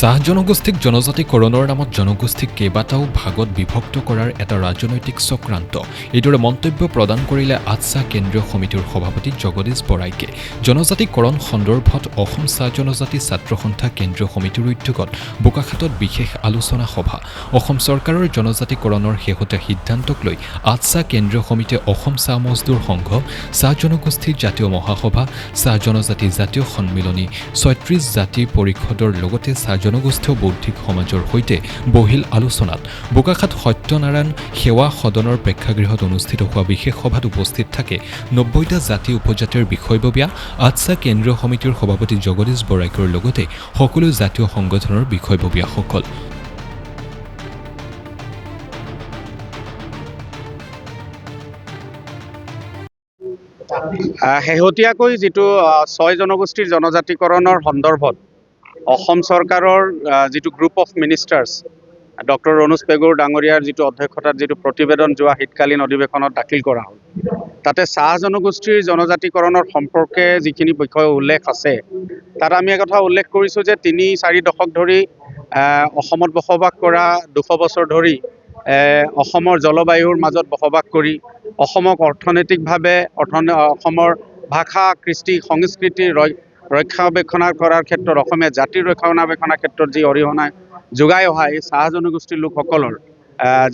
চাহ জনগোষ্ঠীক জনজাতিকৰণৰ নামত জনগোষ্ঠীক কেইবাটাও ভাগত বিভক্ত কৰাৰ এটা ৰাজনৈতিক চক্ৰান্ত। এইদৰে মন্তব্য প্ৰদান কৰিলে আটছা কেন্দ্ৰীয় সমিতিৰ সভাপতি জগদীশ বৰাইকে। জনজাতিকৰণ সন্দৰ্ভত অসম চাহ জনজাতি ছাত্ৰ সন্থা কেন্দ্ৰীয় সমিতিৰ উদ্যোগত বোকাখাতত বিশেষ আলোচনা সভা। অসম চৰকাৰৰ জনজাতিকৰণৰ শেহতীয়া সিদ্ধান্তক লৈ আটছা কেন্দ্ৰীয় সমিতিয়ে অসম চাহ মজদুৰ সংঘ, চাহ জনগোষ্ঠী জাতীয় মহাসভা, চাহ জনজাতি জাতীয় সন্মিলনী, ৩৬ জাতি পৰিষদৰ লগতে চাহ জনগোষ্ঠীয় বৌদ্ধিক সমাজৰ সৈতে বহিল আলোচনাত বোকাখাত সত্যনাৰায়ণ সেৱা সদনৰ প্ৰেক্ষাগৃহত অনুষ্ঠিত হোৱা বিশেষ সভাত উপস্থিত থাকে ৯০টা জাতি উপজাতিৰ বিষয়ববীয়া আটছা কেন্দ্ৰীয় সমিতিৰ সভাপতি জগদীশ বৰাইকৰ লগতে সকলো জাতীয় সংগঠনৰ বিষয়ববীয়াসকল। শেহতীয়াকৈ যিটো ৬ জনগোষ্ঠীৰ জনজাতিকৰণৰ সন্দৰ্ভত অসম চৰকাৰৰ যিটো group of ministers doctor Ranoj পেগুৰ ডাঙৰীয়াৰ যিটো অধ্যক্ষতাত যিটো প্ৰতিবেদন যোৱা শীতকালীন অধিৱেশনত দাখিল কৰা হ'ল, তাতে চাহ জনগোষ্ঠীৰ জনজাতিকৰণৰ সম্পৰ্কে যিখিনি বিষয় উল্লেখ আছে তাত আমি কথা উল্লেখ কৰিছোঁ যে ৩-৪ দশক ধৰি অসমত বসবাস কৰা ২০০ বছৰ ধৰি অসমৰ জলবায়ুৰ মাজত বসবাস কৰি অসমক অৰ্থনৈতিকভাৱে অসমৰ ভাষা কৃষ্টি সংস্কৃতিৰ ৰক্ষণাবেক্ষণ কৰাৰ ক্ষেত্ৰত অসমীয়া জাতিৰ ৰক্ষণাবেক্ষণৰ ক্ষেত্ৰত যি অৰিহণা যোগাই অহা এই চাহ জনগোষ্ঠীৰ লোকসকলৰ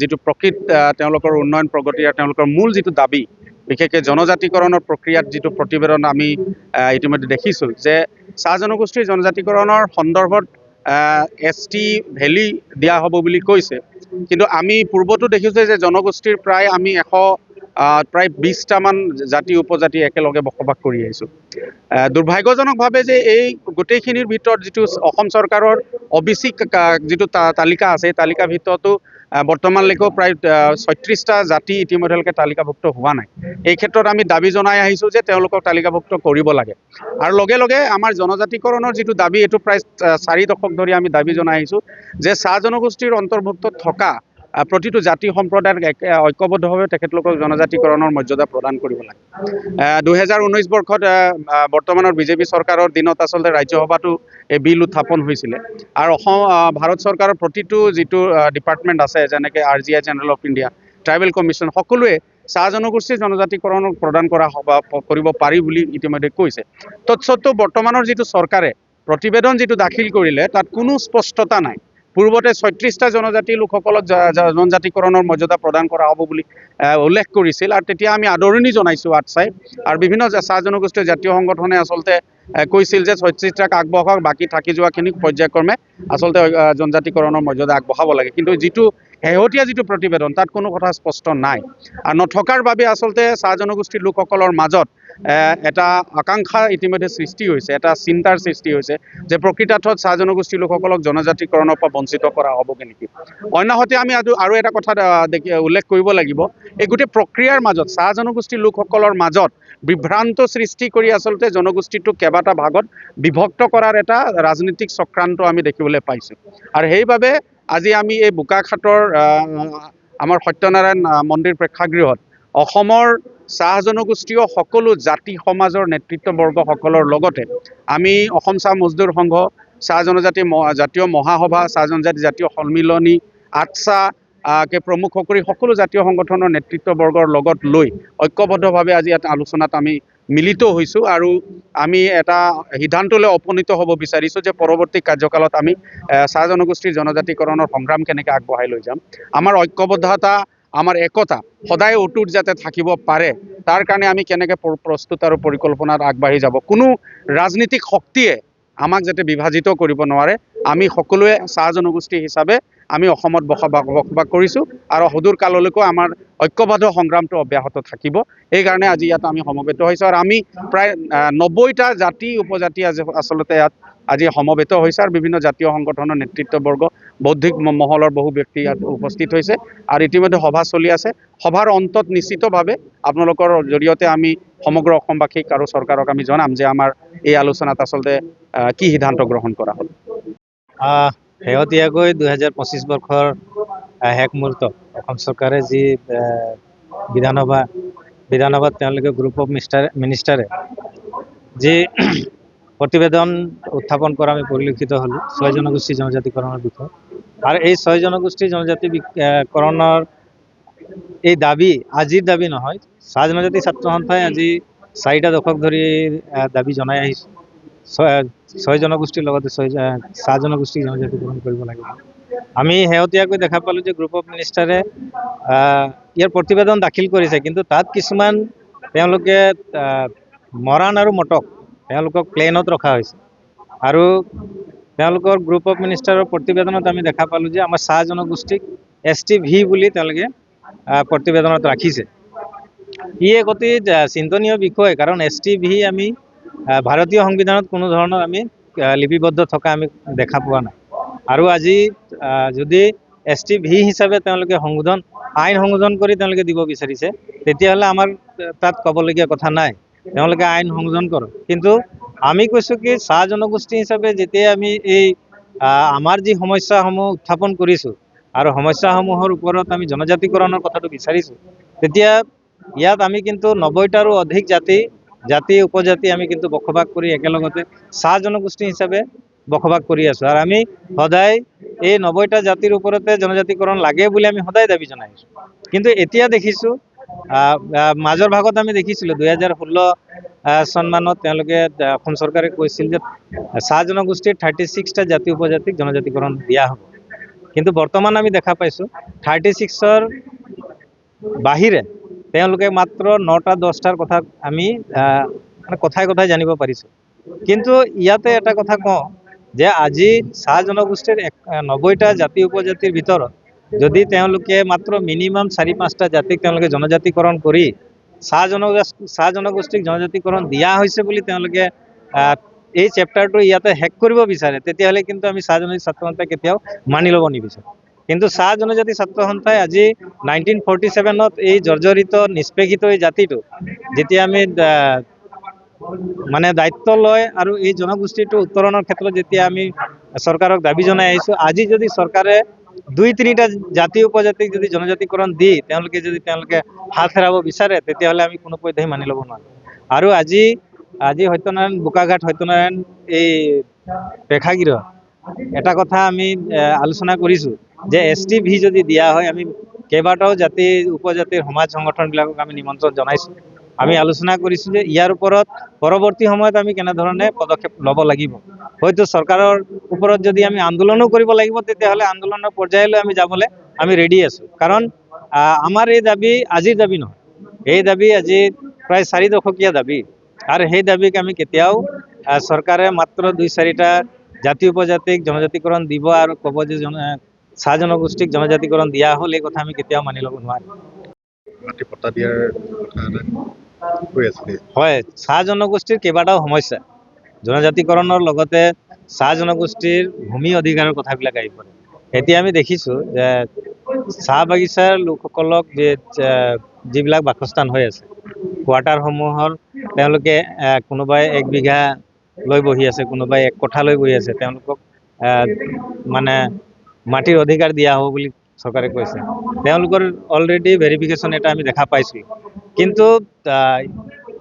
যিটো প্ৰকৃত তেওঁলোকৰ উন্নয়ন প্ৰগতি আৰু তেওঁলোকৰ মূল যিটো দাবী, বিশেষকৈ জনজাতিকৰণৰ প্ৰক্ৰিয়াত যিটো প্ৰতিবেদন আমি ইতিমধ্যে দেখিছোঁ যে চাহ জনগোষ্ঠীৰ জনজাতিকৰণৰ সন্দৰ্ভত ST ভেলি দিয়া হ'ব বুলি কৈছে, কিন্তু আমি পূৰ্বতো দেখিছোঁ যে জনগোষ্ঠীৰ প্ৰায় আমি প্ৰায় ২০টামান জাতি উপজাতি একেলগে বসবাস কৰি আহিছোঁ। দুৰ্ভাগ্যজনকভাৱে যে এই গোটেইখিনিৰ ভিতৰত যিটো অসম চৰকাৰৰ OBC যিটো তালিকা আছে এই তালিকাৰ ভিতৰতো বৰ্তমানলৈকেও প্ৰায় ৩৬টা জাতি ইতিমধ্যেলৈকে তালিকাভুক্ত হোৱা নাই। এই ক্ষেত্ৰত আমি দাবী জনাই আহিছোঁ যে তেওঁলোকক তালিকাভুক্ত কৰিব লাগে। আৰু লগে লগে আমাৰ জনজাতিকৰণৰ যিটো দাবী এইটো প্ৰায় ৪ দশক ধৰি আমি দাবী জনাই আহিছোঁ যে চাহ জনগোষ্ঠীৰ অন্তৰ্ভুক্ত থকা প্ৰতিটো জাতি সম্প্ৰদায়ক ঐক্যবদ্ধভাৱে তেখেতলোকক জনজাতিকৰণৰ মৰ্যাদা প্ৰদান কৰিব লাগে। ২০১৯ বৰ্ষত বৰ্তমানৰ বিজেপি চৰকাৰৰ দিনত আচলতে ৰাজ্যসভাতো এই বিল উত্থাপন হৈছিলে আৰু ভাৰত চৰকাৰৰ প্ৰতিটো যিটো ডিপাৰ্টমেণ্ট আছে যেনেকৈ RGI general of India, tribal commission সকলোৱে চাহ জনগোষ্ঠীৰ জনজাতিকৰণক প্ৰদান কৰিব পাৰি বুলি ইতিমধ্যে কৈছে। তৎসত্ত্বেও বৰ্তমানৰ যিটো চৰকাৰে প্ৰতিবেদন যিটো দাখিল কৰিলে তাত কোনো স্পষ্টতা নাই। পূৰ্বতে ৩৬টা জনজাতি লোকসকলক জনজাতিকৰণৰ মৰ্যাদা প্ৰদান কৰা হ'ব বুলি উল্লেখ কৰিছিল আৰু তেতিয়া আমি আদৰণি জনাইছোঁ আটছাই আৰু বিভিন্ন চাহ জনগোষ্ঠীয় জাতীয় সংগঠনে আচলতে কৈছিল যে ৩৬টাক আগবঢ়াওক, বাকী থাকি যোৱাখিনিক পৰ্যায়ক্ৰমে আচলতে জনজাতিকৰণৰ মৰ্যাদা আগবঢ়াব লাগে। কিন্তু যিটো শেহতীয়া যিটো প্ৰতিবেদন তাত কোনো কথা স্পষ্ট নাই আৰু নথকাৰ বাবে আচলতে চাহ জনগোষ্ঠীৰ লোকসকলৰ মাজত এটা আকাংক্ষা ইতিমধ্যে সৃষ্টি হৈছে, এটা চিন্তাৰ সৃষ্টি হৈছে যে প্ৰকৃতাৰ্থত চাহ জনগোষ্ঠীৰ লোকসকলক জনজাতিকৰণৰ পৰা বঞ্চিত কৰা হ'বগৈ নেকি। অন্যহাতে আমি আৰু এটা কথা উল্লেখ কৰিব লাগিব, এই গোটেই প্ৰক্ৰিয়াৰ মাজত চাহ জনগোষ্ঠীৰ লোকসকলৰ মাজত বিভ্ৰান্ত সৃষ্টি কৰি আচলতে জনগোষ্ঠীটোক কেইবাটা ভাগত বিভক্ত কৰাৰ এটা ৰাজনৈতিক চক্ৰান্ত আমি দেখিবলৈ পাইছোঁ। আৰু সেইবাবে আজি আমি এই বোকাখাতৰ আমাৰ সত্যনাৰায়ণ মন্দিৰ প্ৰেক্ষাগৃহত অসমৰ চাহ জনগোষ্ঠীয় সকলো জাতি সমাজৰ নেতৃত্ববৰ্গসকলৰ লগতে আমি অসম চাহ মজদুৰ সংঘ, চাহ জনজাতি জাতীয় মহাসভা, চাহ জনজাতি জাতীয় সন্মিলনী, আটছা প্ৰমুখ কৰি সকলো জাতীয় সংগঠনৰ নেতৃত্ববৰ্গৰ লগত লৈ ঐক্যবদ্ধভাৱে আজি এটা আলোচনাত আমি মিলিত হৈছোঁ আৰু আমি এটা সিদ্ধান্তলৈ উপনীত হ'ব বিচাৰিছোঁ যে পৰৱৰ্তী কাৰ্যকালত আমি চাহ জনগোষ্ঠীৰ জনজাতিকৰণৰ সংগ্ৰাম কেনেকৈ আগবঢ়াই লৈ যাম, আমাৰ ঐক্যবদ্ধতা আমাৰ একতা সদায় অটুট যাতে থাকিব পাৰে তাৰ কাৰণে আমি কেনেকৈ প্ৰস্তুত আৰু পৰিকল্পনাত আগবাঢ়ি যাব। কোনো ৰাজনীতিক শক্তিয়ে আমাক যাতে বিভাজিত কৰিব নোৱাৰে। আমি সকলোৱে চাহ জনগোষ্ঠী হিচাপে আমি অসমত বসবাস কৰিছোঁ আৰু সুদূৰ কাললৈকো আমাৰ ঐক্যবদ্ধ সংগ্ৰামটো অব্যাহত থাকিব। সেইকাৰণে আজি ইয়াত আমি সমবেত হৈছোঁ আৰু আমি প্ৰায় ৯০টা জাতি উপজাতি আচলতে ইয়াত আজি সমবেত হৈছে আৰু বিভিন্ন জাতীয় সংগঠনৰ নেতৃত্ববৰ্গ, বৌদ্ধিক মহলৰ বহু ব্যক্তি ইয়াত উপস্থিত হৈছে আৰু ইতিমধ্যে সভা চলি আছে। সভাৰ অন্তত নিশ্চিতভাৱে আপোনালোকৰ জৰিয়তে আমি সমগ্ৰ অসমবাসীক আৰু চৰকাৰক আমি জনাম যে আমাৰ এই আলোচনাত আচলতে কি সিদ্ধান্ত গ্ৰহণ কৰা হ'ল। শেহতীয়াকৈ ২০২৫ বৰ্ষৰ শেষ মুহূৰ্তত অসম চৰকাৰে যি বিধানসভাত তেওঁলোকে গ্ৰুপ অফ মিনিষ্টাৰে যি প্ৰতিবেদন উত্থাপন কৰা আমি পৰিলক্ষিত হ'লোঁ 6 জনগোষ্ঠী জনজাতিকৰণৰ বিষয়ে। আৰু এই 6 জনগোষ্ঠী জনজাতিকৰণৰ এই দাবী আজিৰ দাবী নহয়, চাহ জনজাতি ছাত্ৰ সন্থাই আজি 4টা দশক ধৰি দাবী জনাই আহিছে। 6 জনগোষ্ঠীৰ লগতে চাহ জনগোষ্ঠীক জনজাতিকৰণ কৰিব লাগিব। আমি শেহতীয়াকৈ দেখা পালোঁ যে গ্ৰুপ অফ মিনিষ্টাৰে ইয়াৰ প্ৰতিবেদন দাখিল কৰিছে, কিন্তু তাত কিছুমান তেওঁলোকে মৰাণ আৰু মটক তেওঁলোকক প্লেনত ৰখা হৈছে। আৰু তেওঁলোকৰ গ্ৰুপ অফ মিনিষ্টাৰৰ প্ৰতিবেদনত আমি দেখা পালোঁ যে আমাৰ চাহ জনগোষ্ঠীক STV বুলি তেওঁলোকে প্ৰতিবেদনত ৰাখিছে। ই এক অতি চিন্তনীয় বিষয়, কাৰণ STV আমি ভাৰতীয় সংবিধানত কোনো ধৰণৰ আমি লিপিবদ্ধ থকা আমি দেখা পোৱা নাই। আৰু আজি যদি STV হিচাপে তেওঁলোকে আইন সংশোধন কৰি তেওঁলোকে দিব বিচাৰিছে, তেতিয়াহ'লে আমাৰ তাত ক'বলগীয়া কথা নাই, তেওঁলোকে আইন সংশোধন কৰক। কিন্তু আমি কৈছোঁ কি চাহ জনগোষ্ঠী হিচাপে যেতিয়া আমি এই আমাৰ যি সমস্যাসমূহ উত্থাপন কৰিছোঁ আৰু সমস্যাসমূহৰ ওপৰত আমি জনজাতিকৰণৰ কথাটো বিচাৰিছোঁ, তেতিয়া ইয়াত আমি কিন্তু 90টাৰো অধিক জাতি উপজাতি আমি কিন্তু বসবাস কৰি একেলগতে চাহ জনগোষ্ঠী হিচাপে বসবাস কৰি আছোঁ। আৰু আমি সদায় এই 90টা জাতিৰ ওপৰতে জনজাতিকৰণ লাগে বুলি আমি সদায় দাবী জনাই আছোঁ। কিন্তু এতিয়া দেখিছোঁ মাজৰ ভাগত আমি দেখিছিলোঁ 2016 চনমানত তেওঁলোকে অসম চৰকাৰে কৈছিল যে চাহ জনগোষ্ঠীৰ 36টা জাতি উপজাতিক জনজাতিকৰণ দিয়া হ'ব। কিন্তু বৰ্তমান আমি দেখা পাইছোঁ 36ৰ বাহিৰে তেওঁলোকে মাত্ৰ 9টা 10টাৰ কথা আমি মানে কথাই জানিব পাৰিছোঁ। কিন্তু ইয়াতে এটা কথা কওঁ যে আজি চাহ জনগোষ্ঠীৰ 90টা জাতি উপজাতিৰ ভিতৰত যদি তেওঁলোকে মাত্ৰ মিনিমাম 4-5টা জাতিক তেওঁলোকে জনজাতিকৰণ কৰি চাহ জনগোষ্ঠীক জনজাতিকৰণ দিয়া হৈছে বুলি তেওঁলোকে এই চেপ্টাৰটো ইয়াতে শেষ কৰিব বিচাৰে, তেতিয়াহ'লে কিন্তু আমি চাহ জনজাতি ছাত্ৰ সন্থাই কেতিয়াও মানি ল'ব নিবিচাৰোঁ। কিন্তু চাহ জনজাতি ছাত্ৰ সন্থাই আজি 1947ত এই জৰ্জৰিত নিষ্পেষিত এই জাতিটো যেতিয়া আমি মানে দায়িত্ব লয় আৰু এই জনগোষ্ঠীটো উত্তৰণৰ ক্ষেত্ৰত যেতিয়া আমি চৰকাৰক দাবী জনাই আহিছোঁ, আজি যদি চৰকাৰে 2-3টা জাতি উপজাতিক যদি জনজাতিকৰণ দি তেওঁলোকে হাত হেৰাব বিচাৰে, তেতিয়াহ'লে আমি কোনো পধ্যেই মানি ল'ব নোৱাৰোঁ। আৰু আজি সত্যনাৰায়ণ বোকাঘাট সত্যনাৰায়ণ এই প্ৰেক্ষাগৃহ এটা কথা আমি আলোচনা কৰিছোঁ যে STV যদি দিয়া হয়, আমি কেইবাটাও জাতি উপজাতিৰ সমাজ সংগঠনবিলাকক আমি নিমন্ত্ৰণ জনাইছোঁ। আমি আলোচনা কৰিছোঁ যে ইয়াৰ ওপৰত পৰৱৰ্তী সময়ত আমি কেনেধৰণে পদক্ষেপ ল'ব লাগিব। হয়তো চৰকাৰৰ ওপৰত যদি আমি আন্দোলনো কৰিব লাগিব, তেতিয়াহ'লে আন্দোলনৰ পৰ্যায়লৈ আমি যাবলৈ আমি ৰেডি আছোঁ। কাৰণ আমাৰ এই দাবী আজিৰ দাবী নহয়, এই দাবী আজি প্ৰায় 4 দশকীয়া দাবী। আৰু সেই দাবীক আমি কেতিয়াও চৰকাৰে মাত্ৰ 2-4টা জাতি উপজাতিক জনজাতিকৰণ দিব আৰু ক'ব যে চাহ জনগোষ্ঠীক জনজাতিকৰণ দিয়া হ'ল, এই কথা আমি কেতিয়াও মানি ল'ব নোৱাৰিম। মাটি পট্টা দিয়াৰ কথা এটা কৈ আছিলে। হয়, চাহ জনগোষ্ঠীৰ কেইবাটাও সমস্যা, জনজাতিকৰণৰ লগতে চাহ জনগোষ্ঠীৰ ভূমি অধিকাৰৰ কথাবিলাক আহি পৰে। এতিয়া আমি দেখিছোঁ যে চাহ বাগিচাৰ লোকসকলক যিবিলাক বাসস্থান হৈ আছে, কোৱাৰ্টাৰসমূহৰ তেওঁলোকে কোনোবাই 1 বিঘা লৈ বহি আছে, কোনোবাই 1 কঠা লৈ বহি আছে, তেওঁলোকক মানে মাটিৰ অধিকাৰ দিয়া হ'ব বুলি চৰকাৰে কৈছে। তেওঁলোকৰ অলৰেডি ভেৰিফিকেশ্যন এটা আমি দেখা পাইছোঁ। কিন্তু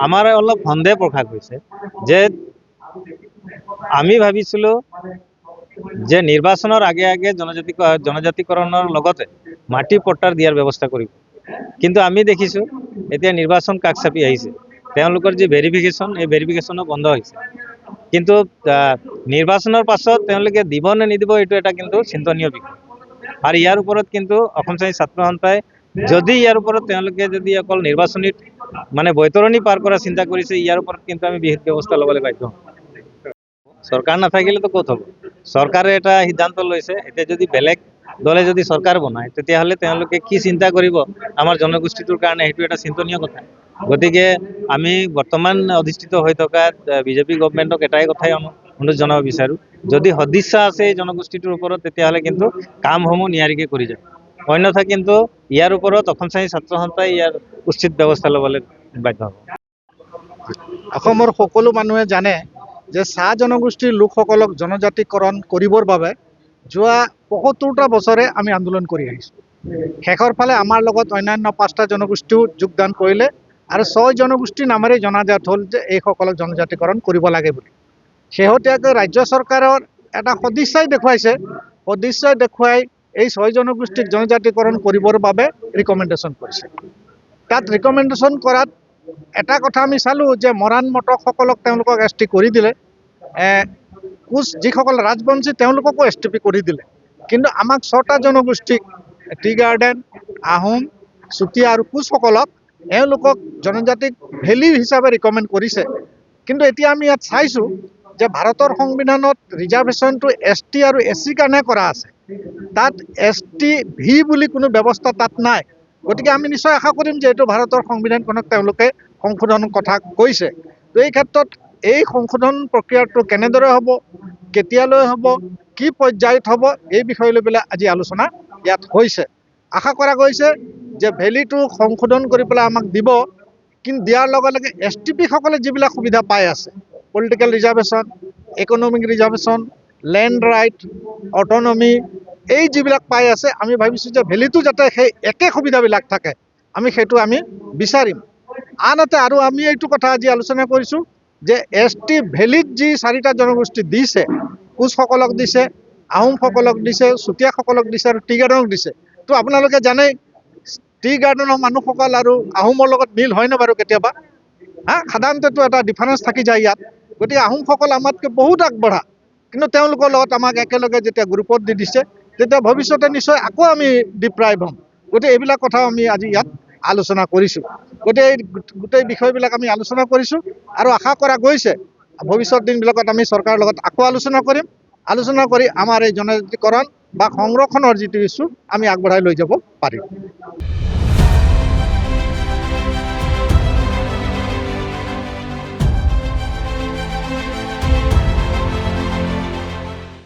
আমাৰ অলপ সন্দেহ প্ৰকাশ হৈছে যে আমি ভাবিছিলোঁ যে নিৰ্বাচনৰ আগে জনজাতিকৰণৰ লগতে মাটি পট্টাৰ দিয়াৰ ব্যৱস্থা কৰিব। কিন্তু আমি দেখিছোঁ এতিয়া নিৰ্বাচন কাষ চাপি আহিছে, তেওঁলোকৰ যি ভেৰিফিকেশ্যন এই ভেৰিফিকেশ্যনো বন্ধ হৈছে। কিন্তু নিৰ্বাচনৰ পাছত তেওঁলোকে দিব নে নিদিব এইটো এটা কিন্তু চিন্তনীয় বিষয়। আৰু ইয়াৰ ওপৰত কিন্তু অসম শ্ৰেণী ছাত্ৰ সন্থাই যদি ইয়াৰ ওপৰত তেওঁলোকে যদি অকল নিৰ্বাচনীত মানে বৈতৰণি পাৰ কৰা চিন্তা কৰিছে, ইয়াৰ ওপৰত কিন্তু আমি বিহিত ব্যৱস্থা ল'বলৈ বাধ্য হ'ম। চৰকাৰ নাথাকিলেতো ক'ত হ'ব? চৰকাৰে এটা সিদ্ধান্ত লৈছে, এতিয়া যদি বেলেগ দলে যদি চৰকাৰ বনায়, তেতিয়াহ'লে তেওঁলোকে কি চিন্তা কৰিব আমাৰ জনগোষ্ঠীটোৰ কাৰণে, সেইটো এটা চিন্তনীয় কথা। গতিকে আমি বৰ্তমান অধিষ্ঠিত হৈ থকা বিজেপি গভমেণ্টক এটাই কথাই অনুৰোধ জনাব বিচাৰোঁ, যদি সদিচ্ছা আছে এই জনগোষ্ঠীটোৰ ওপৰত, তেতিয়াহ'লে কিন্তু কামসমূহ নিয়াৰিকৈ কৰি যায়। অন্যথা কিন্তু ইয়াৰ ওপৰত অসম শ্ৰেণী ছাত্ৰ সন্থাই ইয়াৰ উচিত ব্যৱস্থা ল'বলৈ বাধ্য হ'ব। অসমৰ সকলো মানুহে জানে যে চাহ জনগোষ্ঠীৰ লোকসকলক জনজাতিকৰণ কৰিবৰ বাবে যোৱা ৭৫টা বছৰে আমি আন্দোলন কৰি আহিছোঁ। শেষৰ ফালে আমাৰ লগত অন্যান্য 5টা জনগোষ্ঠীও যোগদান কৰিলে আৰু 6 জনগোষ্ঠীৰ নামেৰে জনাজাত হ'ল যে এইসকলক জনজাতিকৰণ কৰিব লাগে বুলি। শেহতীয়াকৈ ৰাজ্য চৰকাৰৰ এটা সদিচ্ছাই দেখুৱাইছে, সদিচ্ছাই দেখুৱাই এই 6 জনগোষ্ঠীক জনজাতিকৰণ কৰিবৰ বাবে ৰিকমেণ্ডেশ্যন কৰিছে। তাত ৰিকমেণ্ডেশ্যন কৰাত এটা কথা আমি চালোঁ যে মৰাণ মটকসকলক তেওঁলোকক ST কৰি দিলে, কোচ যিসকল ৰাজবংশী তেওঁলোককো STP কৰি দিলে, কিন্তু আমাক 6টা জনগোষ্ঠীক টি গাৰ্ডেন, আহোম, চুতীয়া আৰু কোচসকলক এওঁলোকক জনজাতিক ভেলী হিচাপে ৰিকমেণ্ড কৰিছে। কিন্তু এতিয়া আমি ইয়াত চাইছোঁ যে ভাৰতৰ সংবিধানত ৰিজাৰ্ভেশ্যনটো ST আৰু SC কাৰণে কৰা আছে, তাত ST ভি বুলি কোনো ব্যৱস্থা তাত নাই। গতিকে আমি নিশ্চয় আশা কৰিম যে এইটো ভাৰতৰ সংবিধানখনক তেওঁলোকে সংশোধনৰ কথা কৈছে। তো এই ক্ষেত্ৰত এই সংশোধন প্ৰক্ৰিয়াটো কেনেদৰে হ'ব, কেতিয়ালৈ হ'ব, কি পৰ্যায়ত হ'ব, এই বিষয় লৈ পেলাই আজি আলোচনা ইয়াত হৈছে। আশা কৰা গৈছে যে ভেলীটো সংশোধন কৰি পেলাই আমাক দিব, কিন্তু দিয়াৰ লগে লগে STP-সকলে যিবিলাক সুবিধা পাই আছে, political reservation, economic reservation, land right, autonomy, এই যিবিলাক পাই আছে, আমি ভাবিছোঁ যে ভেলীটো যাতে সেই একে সুবিধাবিলাক থাকে, আমি সেইটো বিচাৰিম। আনহাতে আৰু আমি এইটো কথা আজি আলোচনা কৰিছোঁ যে ST ভেলীত যি 4টা জনগোষ্ঠী দিছে, কোচসকলক দিছে, আহোমসকলক দিছে, চুতীয়াসকলক দিছে আৰু টি গাৰ্ডেনক দিছে। তো আপোনালোকে জানেই টি গাৰ্ডেনৰ মানুহসকল আৰু আহোমৰ লগত মিল হয়নে বাৰু কেতিয়াবা? সাধাৰণতেতো এটা ডিফাৰেঞ্চ থাকি যায় ইয়াত। গতিকে আহোমসকল আমাতকৈ বহুত আগবঢ়া, কিন্তু তেওঁলোকৰ লগত আমাক একেলগে যেতিয়া গ্ৰুপত দি দিছে, তেতিয়া ভৱিষ্যতে নিশ্চয় আকৌ আমি ডিপ্ৰাইভ হ'ম। গতিকে এইবিলাক কথাও আমি আজি ইয়াত আলোচনা কৰিছোঁ। গতিকে এই গোটেই বিষয়বিলাক আমি আলোচনা কৰিছোঁ আৰু আশা কৰা গৈছে ভৱিষ্যত দিনবিলাকত আমি চৰকাৰৰ লগত আকৌ আলোচনা কৰিম। আলোচনা কৰি আমাৰ এই জনজাতিকৰণ বা সংৰক্ষণৰ যিটো ইছ্যু আমি আগবঢ়াই লৈ যাব পাৰিম।